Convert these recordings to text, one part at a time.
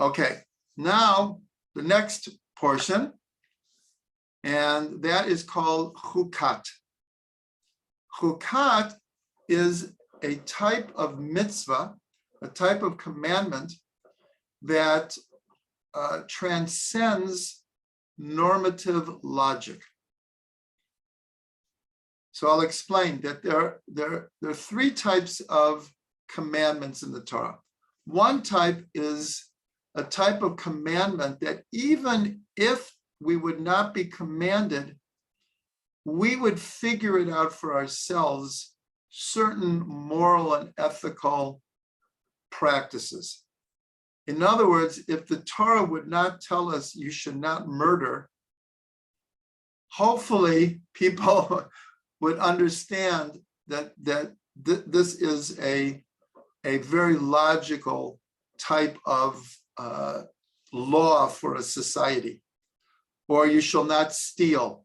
Okay, now the next portion, and that is called Chukat. Chukat is a type of mitzvah, a type of commandment that transcends normative logic. So I'll explain that there are three types of commandments in the Torah. One type is a type of commandment that even if we would not be commanded, we would figure it out for ourselves, certain moral and ethical practices. In other words, if the Torah would not tell us you should not murder, hopefully people would understand that this is a very logical type of law for a society, or you shall not steal.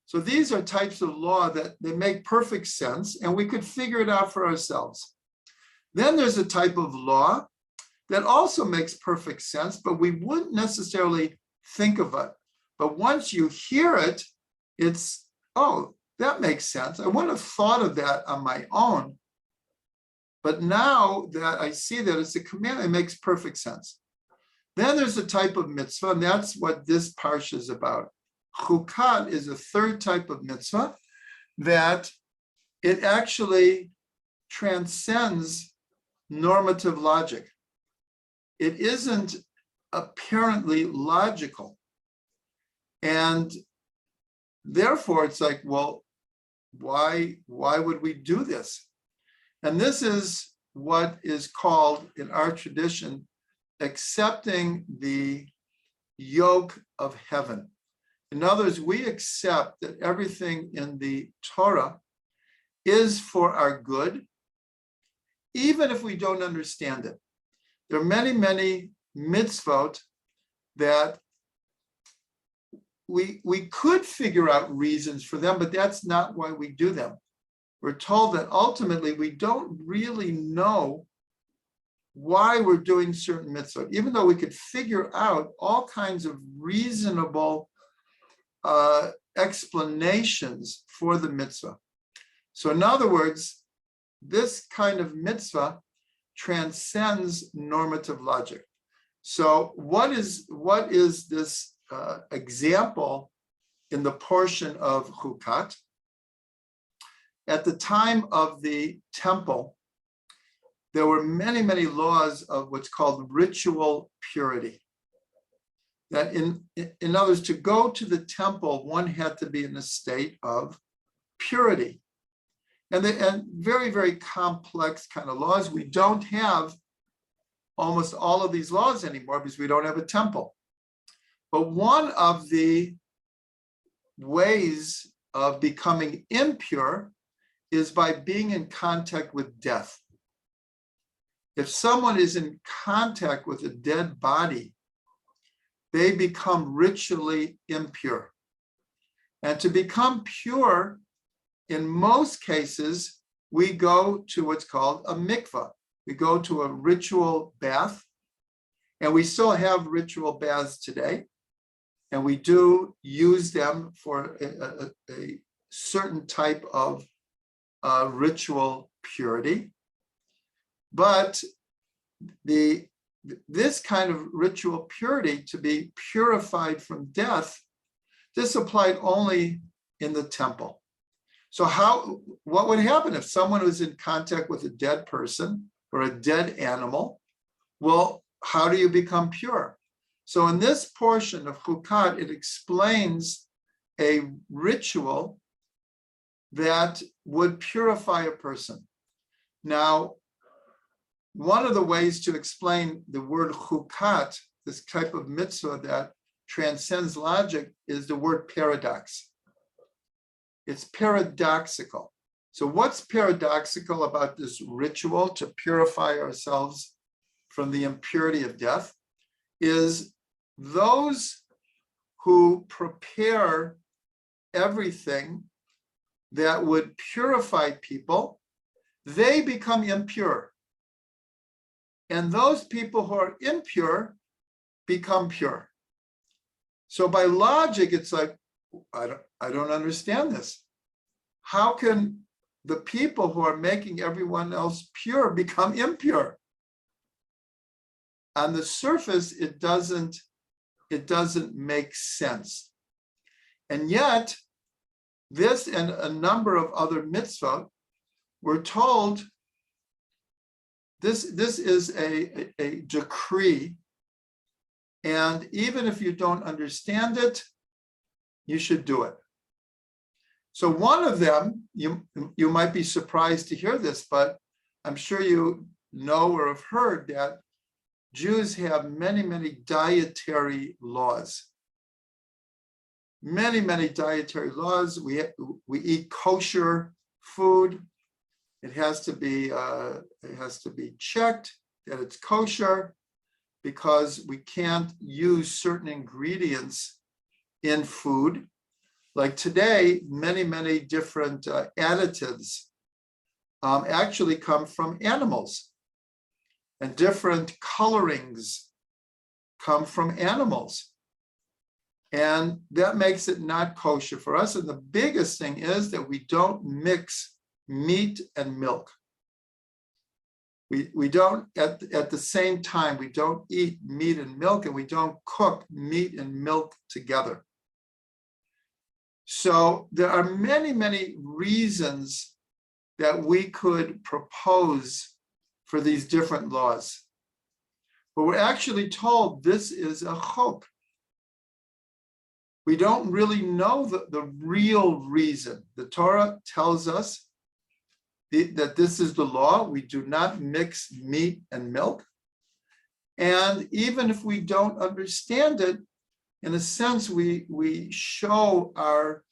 So these are types of law that they make perfect sense, and we could figure it out for ourselves. Then there's a type of law that also makes perfect sense, but we wouldn't necessarily think of it. But once you hear it, it's, oh, that makes sense. I wouldn't have thought of that on my own. But now that I see that it's a command, it makes perfect sense. Then there's a type of mitzvah, and that's what this parsha is about. Chukat is a third type of mitzvah that it actually transcends normative logic. It isn't apparently logical. And therefore, it's like, well, why would we do this? And this is what is called in our tradition, accepting the yoke of heaven. In other words, we accept that everything in the Torah is for our good, even if we don't understand it. There are many, many mitzvot that we could figure out reasons for them, but that's not why we do them. We're told that ultimately we don't really know why we're doing certain mitzvot, even though we could figure out all kinds of reasonable explanations for the mitzvah. So in other words, this kind of mitzvah transcends normative logic. So what is this example in the portion of Chukat? At the time of the temple, there were many, many laws of what's called ritual purity. That in other words, to go to the temple, one had to be in a state of purity. And very, very complex kind of laws. We don't have almost all of these laws anymore because we don't have a temple. But one of the ways of becoming impure is by being in contact with death. If someone is in contact with a dead body, they become ritually impure. And to become pure, in most cases, we go to what's called a mikvah. We go to a ritual bath, and we still have ritual baths today. And we do use them for a certain type of ritual purity. But this kind of ritual purity, to be purified from death, this applied only in the temple. So what would happen if someone was in contact with a dead person or a dead animal? Well, how do you become pure? So in this portion of Chukat, it explains a ritual that would purify a person. Now, one of the ways to explain the word Chukat, this type of mitzvah that transcends logic, is the word paradox. It's paradoxical. So what's paradoxical about this ritual to purify ourselves from the impurity of death is those who prepare everything that would purify people, they become impure. and those people who are impure become pure. So by logic, it's like, I don't understand this. How can the people who are making everyone else pure become impure? On the surface, it doesn't make sense. And yet, this and a number of other mitzvot, we're told this is a decree, and even if you don't understand it, you should do it. So one of them, you might be surprised to hear this, but I'm sure you know or have heard that Jews have many, many dietary laws. Many, many dietary laws. We eat kosher food. It has to be checked that it's kosher, because we can't use certain ingredients in food. Like today, many, many different additives actually come from animals, and different colorings come from animals. And that makes it not kosher for us. And the biggest thing is that we don't mix meat and milk. We don't, at the same time, we don't eat meat and milk, and we don't cook meat and milk together. So there are many, many reasons that we could propose for these different laws. But we're actually told this is a chok. We don't really know the real reason. The Torah tells us that this is the law. We do not mix meat and milk. And even if we don't understand it, in a sense, we show our,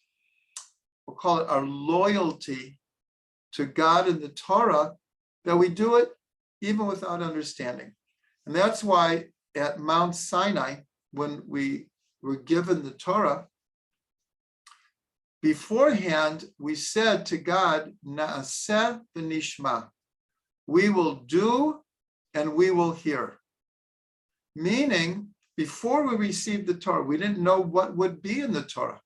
we'll call it our loyalty to God and the Torah, that we do it even without understanding. And that's why at Mount Sinai, when we were given the Torah, beforehand, we said to God, Na'aseh v'nishma, we will do and we will hear. Meaning, before we received the Torah, we didn't know what would be in the Torah.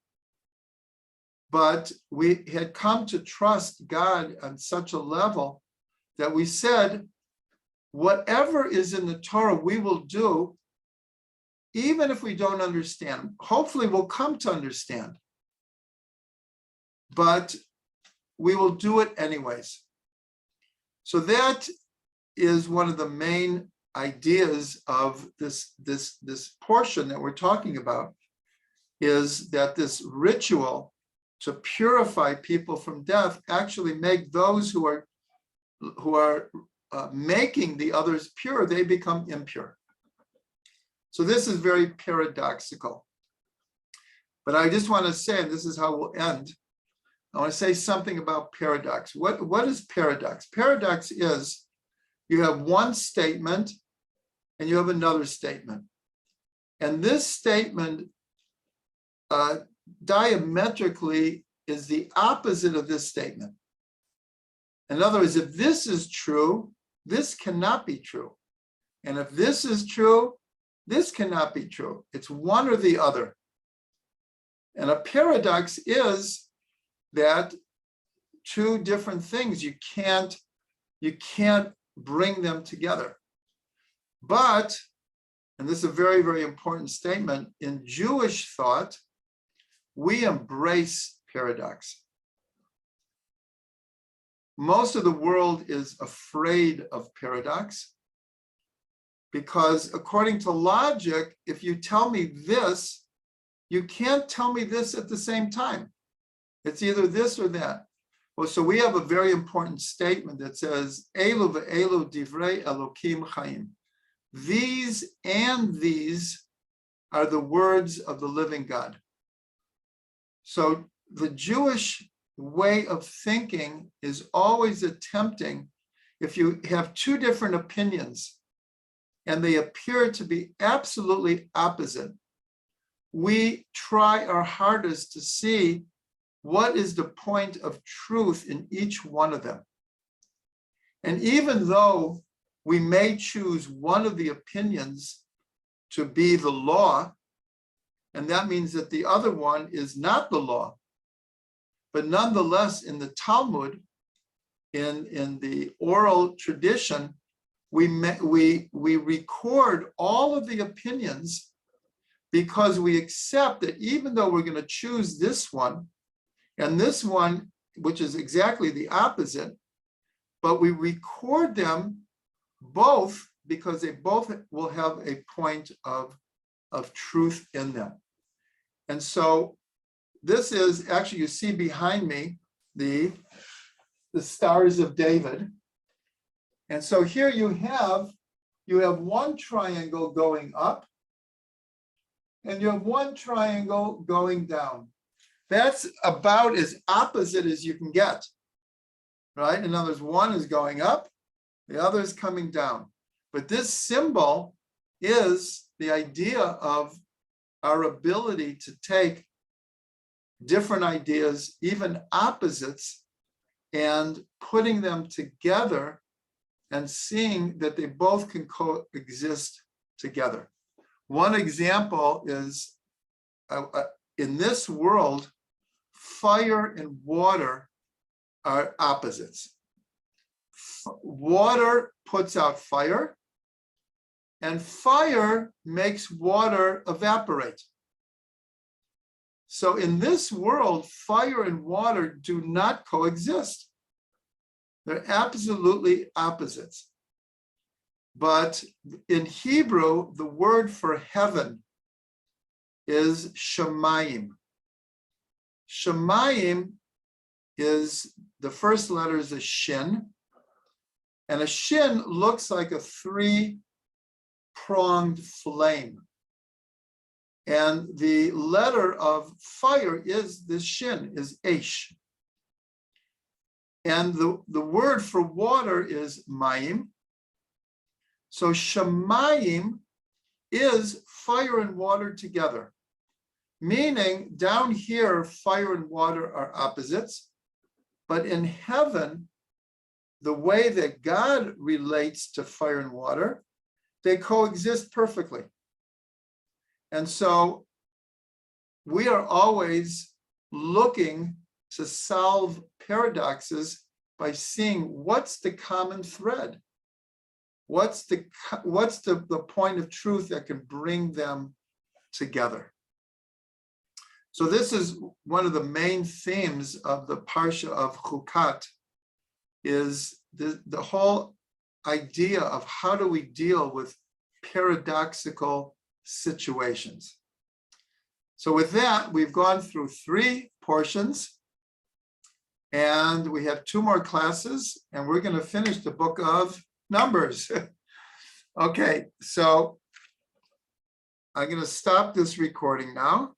But we had come to trust God on such a level that we said, whatever is in the Torah, we will do, even if we don't understand. Hopefully we'll come to understand, but we will do it anyways. So that is one of the main ideas of this portion that we're talking about, is that this ritual to purify people from death actually make those who are making the others pure, they become impure. So this is very paradoxical. But I just want to say, and this is how we'll end, I want to say something about paradox. What is paradox? Paradox is you have one statement and you have another statement. And this statement diametrically is the opposite of this statement. In other words, if this is true, this cannot be true. And if this is true, this cannot be true. It's one or the other. And a paradox is that two different things, you can't bring them together. But, and this is a very, very important statement, in Jewish thought, we embrace paradox. Most of the world is afraid of paradox because according to logic, if you tell me this, you can't tell me this at the same time. It's either this or that. Well, so we have a very important statement that says, Elu ve'elu divrei Elokim chaim. These and these are the words of the living God. So the Jewish way of thinking is always attempting, if you have two different opinions and they appear to be absolutely opposite, we try our hardest to see what is the point of truth in each one of them. And even though we may choose one of the opinions to be the law, and that means that the other one is not the law. But nonetheless, in the Talmud, in the oral tradition, we record all of the opinions because we accept that even though we're going to choose this one and this one, which is exactly the opposite, but we record them both because they both will have a point of truth in them. And so this is actually, you see behind me, the stars of David. And so here you have one triangle going up and you have one triangle going down. That's about as opposite as you can get, right? In other words, one is going up, the other is coming down. But this symbol is the idea of our ability to take different ideas, even opposites, and putting them together and seeing that they both can coexist together. One example is in this world, fire and water are opposites. Water puts out fire, and fire makes water evaporate. So in this world, fire and water do not coexist. They're absolutely opposites. But in Hebrew, the word for heaven is shamayim. Shamayim is, the first letter is a shin, and a shin looks like a three-pronged flame. And the letter of fire is this shin, is esh. And the word for water is mayim. So shamayim is fire and water together, meaning down here, fire and water are opposites, but in heaven, the way that God relates to fire and water, they coexist perfectly. And so we are always looking to solve paradoxes by seeing what's the common thread. What's the point of truth that can bring them together? So this is one of the main themes of the Parsha of Chukat, is the whole idea of how do we deal with paradoxical situations. So with that, we've gone through 3 portions, and we have 2 more classes, and we're going to finish the book of Numbers. Okay, so I'm going to stop this recording now.